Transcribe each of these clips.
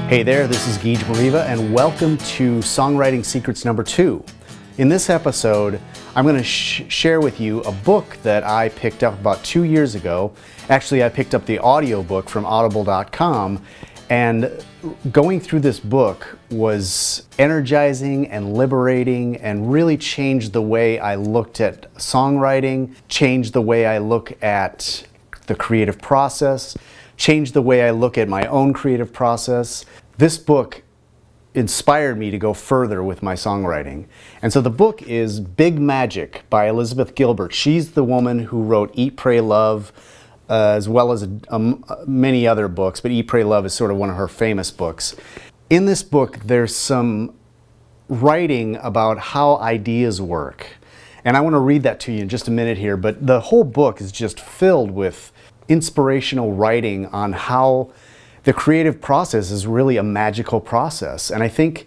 Hey there, this is Geej Mauriva, and welcome to Songwriting Secrets number 2. In this episode, I'm going to share with you a book that I picked up about 2 years ago. Actually, I picked up the audiobook from audible.com, and going through this book was energizing and liberating and really changed the way I looked at songwriting, changed the way I look at the creative process, changed the way I look at my own creative process. This book inspired me to go further with my songwriting. And so the book is Big Magic by Elizabeth Gilbert. She's the woman who wrote Eat, Pray, Love, as well as many other books, but Eat, Pray, Love is sort of one of her famous books. In this book, there's some writing about how ideas work. And I want to read that to you in just a minute here, but the whole book is just filled with inspirational writing on how the creative process is really a magical process. And I think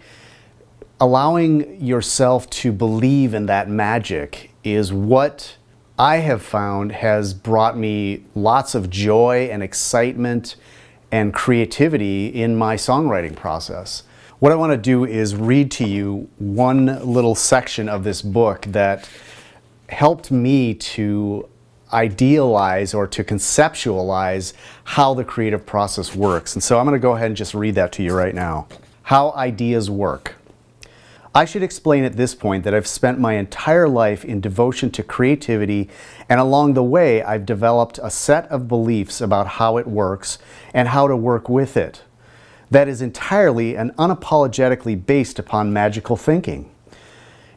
allowing yourself to believe in that magic is what I have found has brought me lots of joy and excitement and creativity in my songwriting process. What I want to do is read to you one little section of this book that helped me to idealize or to conceptualize how the creative process works. And so I'm going to go ahead and just read that to you right now. How ideas work. I should explain at this point that I've spent my entire life in devotion to creativity, and along the way I've developed a set of beliefs about how it works and how to work with it that is entirely and unapologetically based upon magical thinking.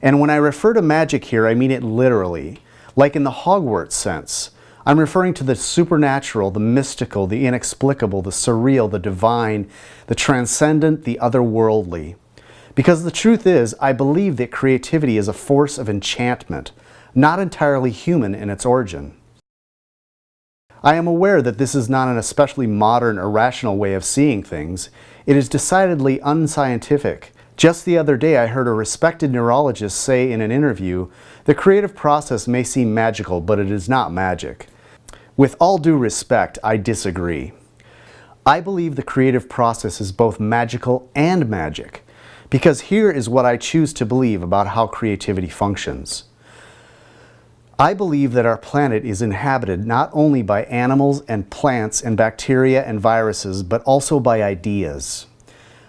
And when I refer to magic here, I mean it literally. Like in the Hogwarts sense, I'm referring to the supernatural, the mystical, the inexplicable, the surreal, the divine, the transcendent, the otherworldly. Because the truth is, I believe that creativity is a force of enchantment, not entirely human in its origin. I am aware that this is not an especially modern or rational way of seeing things. It is decidedly unscientific. Just the other day, I heard a respected neurologist say in an interview, the creative process may seem magical, but it is not magic. With all due respect, I disagree. I believe the creative process is both magical and magic, because here is what I choose to believe about how creativity functions. I believe that our planet is inhabited not only by animals and plants and bacteria and viruses, but also by ideas.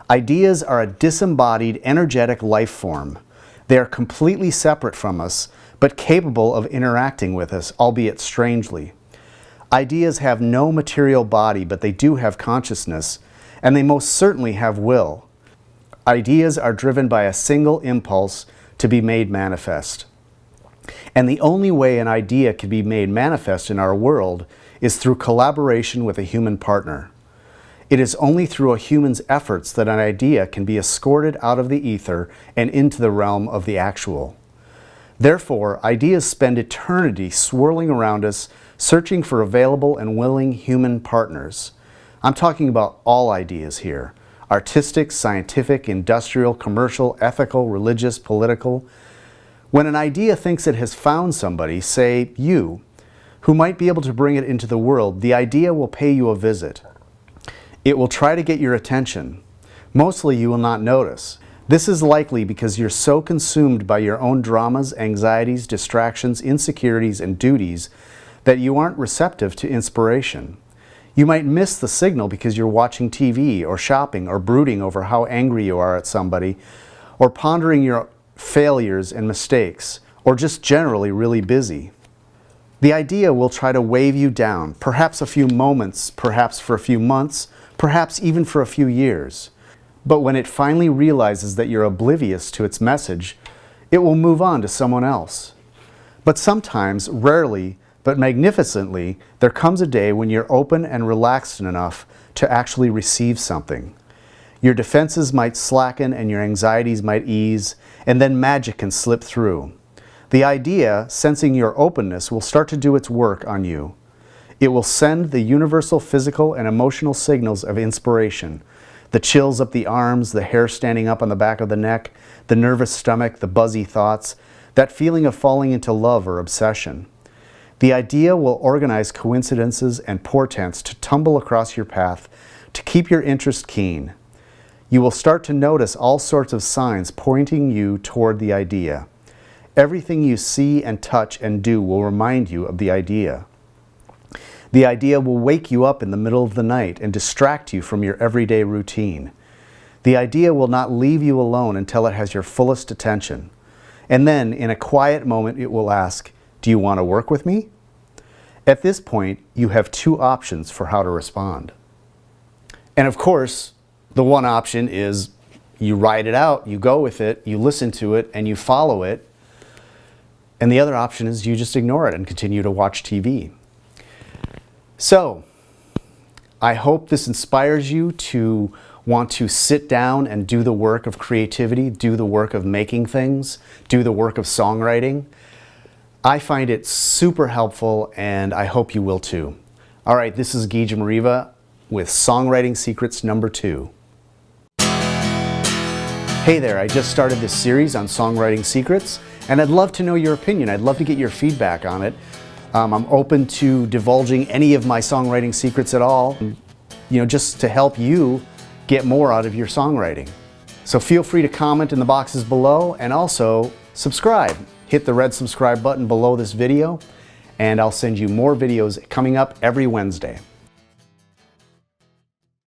Ideas are a disembodied, energetic life form. They are completely separate from us, but capable of interacting with us, albeit strangely. Ideas have no material body, but they do have consciousness, and they most certainly have will. Ideas are driven by a single impulse to be made manifest. And the only way an idea can be made manifest in our world is through collaboration with a human partner. It is only through a human's efforts that an idea can be escorted out of the ether and into the realm of the actual. Therefore, ideas spend eternity swirling around us, searching for available and willing human partners. I'm talking about all ideas here: artistic, scientific, industrial, commercial, ethical, religious, political. When an idea thinks it has found somebody, say you, who might be able to bring it into the world, the idea will pay you a visit. It will try to get your attention. Mostly you will not notice. This is likely because you're so consumed by your own dramas, anxieties, distractions, insecurities, and duties that you aren't receptive to inspiration. You might miss the signal because you're watching TV or shopping or brooding over how angry you are at somebody, or pondering your failures and mistakes, or just generally really busy. The idea will try to wave you down, perhaps a few moments, perhaps for a few months, perhaps even for a few years. But when it finally realizes that you're oblivious to its message, it will move on to someone else. But sometimes, rarely, but magnificently, there comes a day when you're open and relaxed enough to actually receive something. Your defenses might slacken and your anxieties might ease, and then magic can slip through. The idea, sensing your openness, will start to do its work on you. It will send the universal physical and emotional signals of inspiration. The chills up the arms, the hair standing up on the back of the neck, the nervous stomach, the buzzy thoughts, that feeling of falling into love or obsession. The idea will organize coincidences and portents to tumble across your path to keep your interest keen. You will start to notice all sorts of signs pointing you toward the idea. Everything you see and touch and do will remind you of the idea. The idea will wake you up in the middle of the night and distract you from your everyday routine. The idea will not leave you alone until it has your fullest attention. And then, in a quiet moment, it will ask, "Do you want to work with me?" At this point, you have two options for how to respond. And of course, the one option is you write it out, you go with it, you listen to it, and you follow it. And the other option is you just ignore it and continue to watch TV. So, I hope this inspires you to want to sit down and do the work of creativity, do the work of making things, do the work of songwriting. I find it super helpful, and I hope you will too. All right, this is Geej and Mauriva with Songwriting Secrets number 2. Hey there, I just started this series on songwriting secrets, and I'd love to know your opinion. I'd love to get your feedback on it. I'm open to divulging any of my songwriting secrets at all, just to help you get more out of your songwriting. So feel free to comment in the boxes below, and also subscribe. Hit the red subscribe button below this video, and I'll send you more videos coming up every Wednesday.